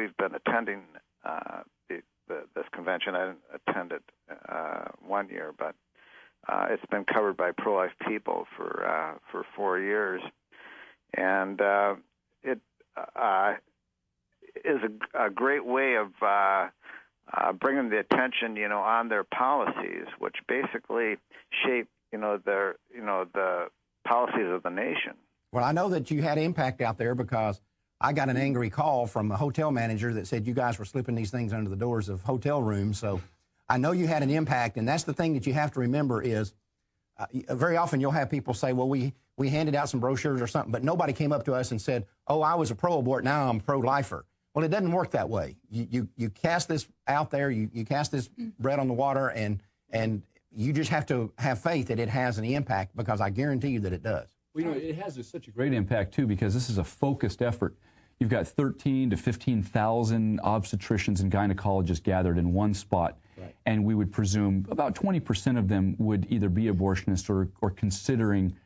we've been attending this convention. I didn't attend it 1 year, but it's been covered by pro-life people for 4 years, and it is a great way of bringing the attention, on their policies, which basically shape, the policies of the nation. Well, I know that you had impact out there because I got an angry call from a hotel manager that said you guys were slipping these things under the doors of hotel rooms. So I know you had an impact, and that's the thing that you have to remember is very often you'll have people say, well, we handed out some brochures or something, but nobody came up to us and said, oh, I was a pro-abort, now I'm a pro-lifer. Well, it doesn't work that way. You cast this out there, you cast this bread on the water, and you just have to have faith that it has an impact, because I guarantee you that it does. Well, it has such a great impact, too, because this is a focused effort. You've got 13,000 to 15,000 obstetricians and gynecologists gathered in one spot, right. And we would presume about 20% of them would either be abortionists or considering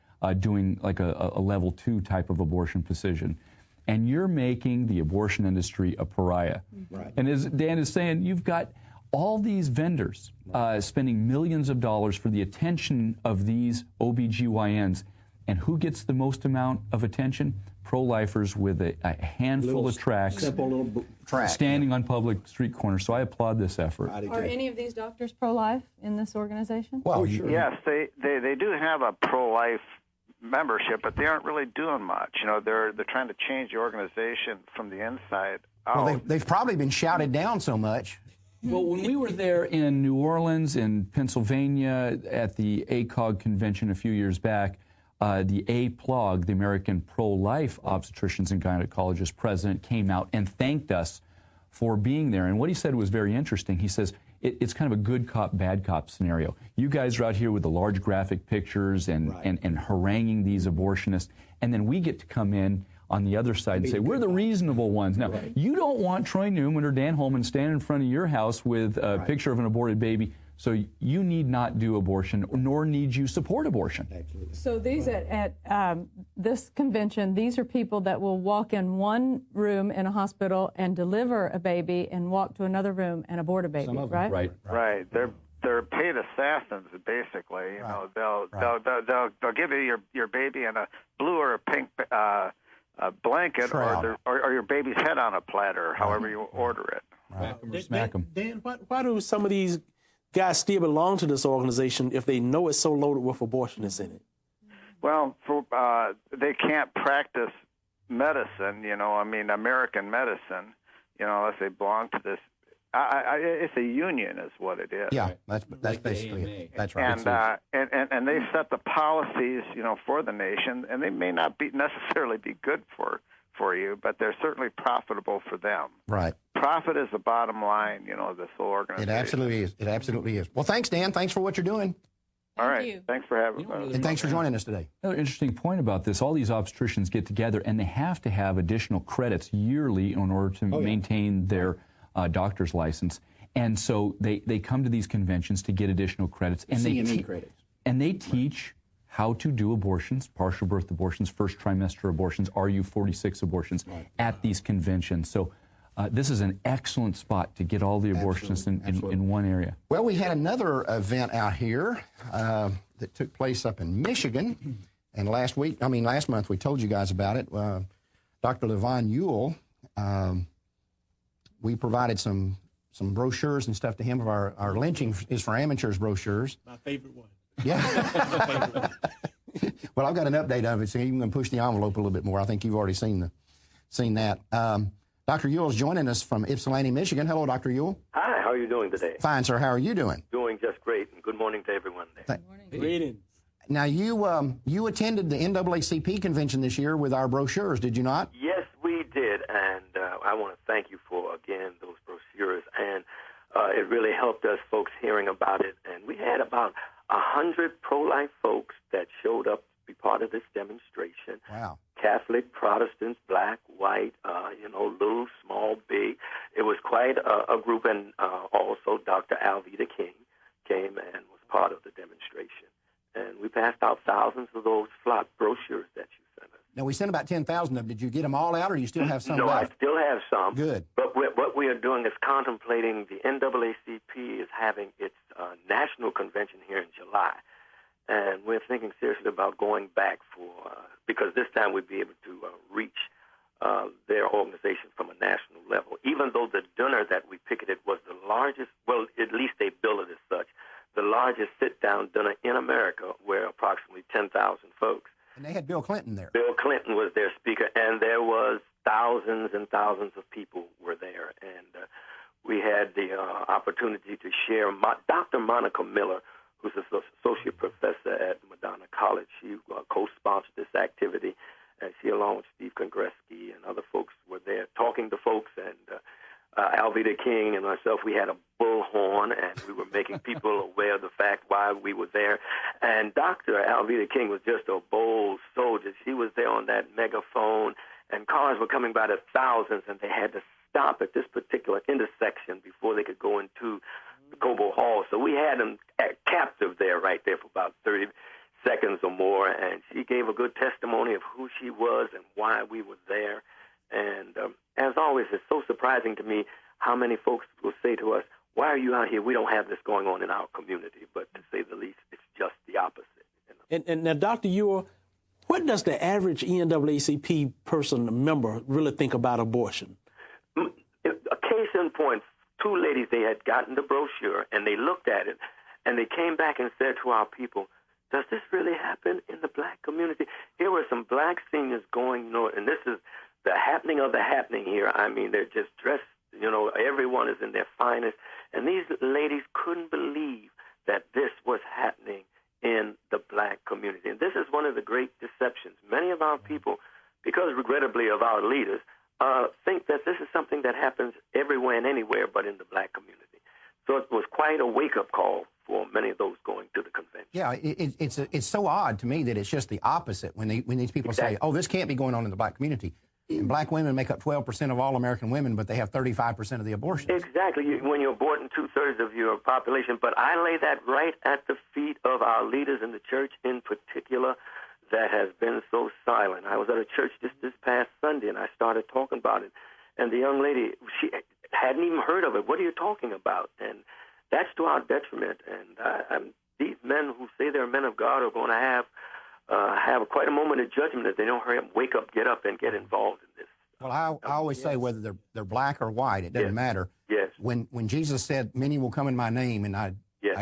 doing like a level 2 type of abortion position. And you're making the abortion industry a pariah. Right. And as Dan is saying, you've got all these vendors spending millions of dollars for the attention of these OBGYNs. And who gets the most amount of attention? Pro-lifers with a handful of tracts, simple little track, standing on public street corners. So I applaud this effort. Are any of these doctors pro-life in this organization? Well, sure. Yes, they do have a pro-life membership, but they aren't really doing much. They're trying to change the organization from the inside out. Well, they've probably been shouted down so much. Well, when we were there in New Orleans, in Pennsylvania, at the ACOG convention a few years back, the APLOG, the American Pro-Life Obstetricians and Gynecologists president, came out and thanked us for being there. And what he said was very interesting. He says, it's kind of a good cop, bad cop scenario. You guys are out here with the large graphic pictures and haranguing these abortionists, and then we get to come in on the other side and say, we're the reasonable ones. Now, you don't want Troy Newman or Dan Holman standing in front of your house with a picture of an aborted baby, so you need not do abortion, nor need you support abortion. Absolutely. So these at this convention, these are people that will walk in one room in a hospital and deliver a baby and walk to another room and abort a baby, right? Right. They're paid assassins, basically. They'll give you your baby in a blue or a pink blanket, or your baby's head on a platter, however you order it. Smack them. Dan, why do some of these guys still belong to this organization if they know it's so loaded with abortionists in it? Well, they can't practice medicine, American medicine, unless they belong to this. It's a union is what it is. Yeah, that's basically it. That's right. And they set the policies, for the nation, and they may not necessarily be good for you, but they're certainly profitable for them. Right. Profit is the bottom line, of this whole organization. It absolutely is. It absolutely is. Well, thanks, Dan. Thanks for what you're doing. All right. Thanks for having us. And thanks for joining us today. Another interesting point about this, all these obstetricians get together, and they have to have additional credits yearly in order to maintain their doctor's license. And so they come to these conventions to get additional credits. And CME credits. And they teach how to do abortions, partial birth abortions, first trimester abortions, RU46 abortions at these conventions. So this is an excellent spot to get all the abortionists in one area. Well, we had another event out here that took place up in Michigan. And last month we told you guys about it. Dr. Levon Ewell, we provided some brochures and stuff to him of our Lynching is for Amateurs brochures. My favorite one. Yeah. Well, I've got an update of it, so you're going to push the envelope a little bit more. I think you've already seen that. Dr. Ewell's joining us from Ypsilanti, Michigan. Hello, Dr. Ewell. Hi, how are you doing today? Fine, sir. How are you doing? Doing just great, and good morning to everyone there. Good morning. Greetings. Now, you attended the NAACP convention this year with our brochures, did you not? Yes, we did, and I want to thank you for, again, those brochures, and it really helped us folks hearing about it, and we had about 100 pro-life folks that showed up to be part of this demonstration. Wow. Catholic, Protestants, black, white, little, small, big. It was quite a group, and also Dr. Alveda King came and was part of the demonstration. And we passed out thousands of those flop brochures that you sent us. Now, we sent about 10,000 of them. Did you get them all out, or do you still have some left? No, I still have some. Good. But What we are doing is contemplating. The NAACP is having its national convention here in July, and we're thinking seriously about going back because this time we'd be able to reach their organization from a national level. Even though the dinner that we picketed was the largest, well, at least they bill it as such, the largest sit-down dinner in America, where approximately 10,000 folks. And they had Bill Clinton there. Bill Clinton was their speaker, and there was thousands and thousands of people were there. And we had the opportunity to share. Dr. Monica Miller, who's an associate professor at Madonna College, she co-sponsored this activity, and she, along with Steve Kongreski and other folks, were there talking to folks. And Alveda King and myself, we had a bullhorn, and we were making people aware of the fact why we were there. And Dr. Alveda King was just a bold soldier. She was there on that megaphone, and cars were coming by the thousands, and they had to stop at this particular intersection before they could go into the Cobo Hall. So we had them captive there, right there, for about 30 seconds or more, and she gave a good testimony of who she was and why we were there. And as always, it's so surprising to me how many folks will say to us, why are you out here? We don't have this going on in our community. But to say the least, it's just the opposite. You know? And now, Dr. Ewell, what does the average NAACP person member really think about abortion? A case in point, two ladies, they had gotten the brochure, and they looked at it, and they came back and said to our people, does this really happen in the black community? Here were some black seniors going north, and this is the happening of the happening here. I mean, they're just dressed, everyone is in their finest. And these ladies couldn't believe that this was happening in the black community. And this is one of the great deceptions. Many of our people, because regrettably of our leaders, think that this is something that happens everywhere and anywhere but in the black community. So it was quite a wake-up call for many of those going to the convention. Yeah, it's so odd to me that it's just the opposite when these people say, oh, this can't be going on in the black community. And black women make up 12% of all American women, but they have 35% of the abortions. Exactly, when you're aborting 2/3 of your population. But I lay that right at the feet of our leaders in the church in particular that has been so silent. I was at a church just this past Sunday, and I started talking about it. And the young lady, she hadn't even heard of it. What are you talking about? And that's to our detriment. And these men who say they're men of God are going to have quite a moment of judgment if they don't hurry up, wake up, get up, and get involved in this. Well, I always say whether they're black or white, it doesn't matter. Yes. When Jesus said, many will come in my name, and I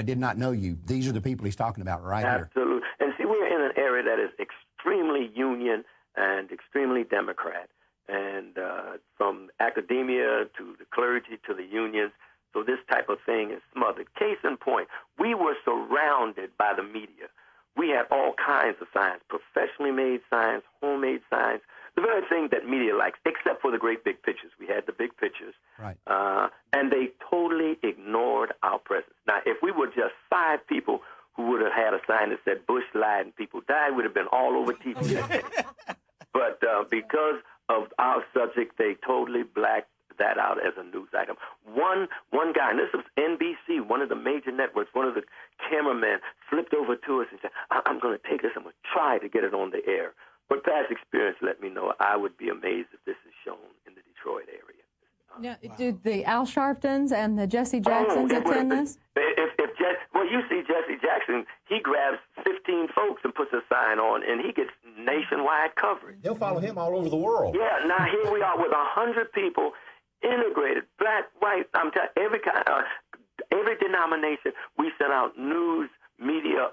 did not know you, these are the people he's talking about right here. Absolutely. And see, we're in an area that is extremely union and extremely Democrat, and from academia to the clergy to the unions. So this type of thing is smothered. Case in point, we were surrounded by the media. We had all kinds of signs, professionally made signs, homemade signs, the very thing that media likes, except for the great big pictures. We had the big pictures, right. And they totally ignored our presence. Now, if we were just 5 people who would have had a sign that said Bush lied and people died, would have been all over TV. But because of our subject, they totally blacked that out as a news item. One guy, and this was NBC, one of the major networks, one of the cameramen flipped over to us and said, I'm going to take this, I'm going to try to get it on the air. But past experience let me know I would be amazed if this is shown in the Detroit area. Now, do the Al Sharptons and the Jesse Jacksons attend this? Well, you see Jesse Jackson, he grabs 15 folks and puts a sign on, and he gets nationwide coverage. They'll follow him all over the world. Yeah, now here we are with 100 people, integrated, black, white, I'm telling you, every denomination. We sent out news media